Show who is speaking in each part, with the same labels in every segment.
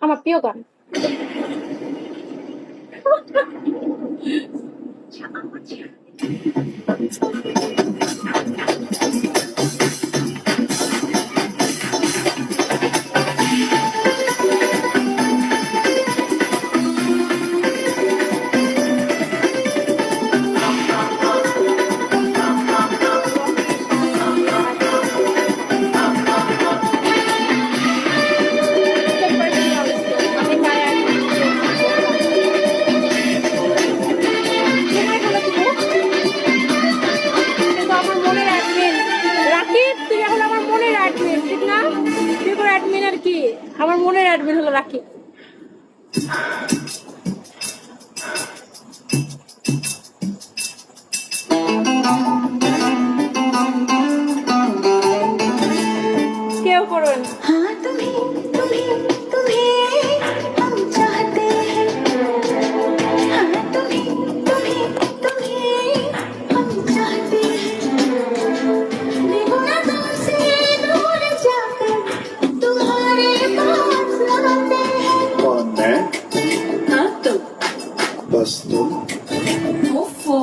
Speaker 1: আমার প্রিয় গান। আমার মনের অ্যাডমিন হলো রাকিব। কেউ করবেন না।
Speaker 2: हाँ तुम्हें तुम्हें तुम्हें हम चाहते हैं, हाँ तुम्हें तुम्हें तुम्हें हम चाहते हैं, देखो ना तुमसे दूर जाकर तुम्हारे पास आते हैं।
Speaker 3: कौन मैं?
Speaker 2: हाँ तुम।
Speaker 3: बस तुम?
Speaker 2: ओफो।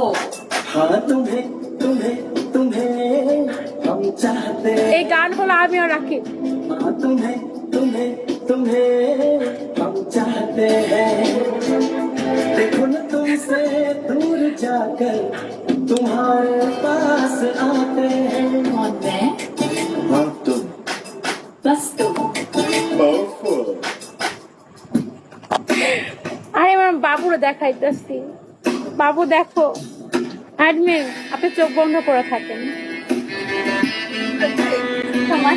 Speaker 4: हाँ तुम्हें तुम्हें तुम्हें हम चाहते हैं,
Speaker 1: এই গান হলো আমি আর রাকিব।
Speaker 4: हाँ तुम्हें तुम्हें तुम्हें हम चाहते हैं, देखो न तुमसे दूर जाकर तुम्हारे पास आते हैं।
Speaker 2: कौन मैं?
Speaker 3: हाँ तुम।
Speaker 2: बस तुम।
Speaker 3: ओफो।
Speaker 1: আরে আমার বাবুরে দেখাইতেছি। বাবু দেখো, অ্যাডমিন আপনি চোখ বন্ধ করে থাকেন।
Speaker 2: তোমার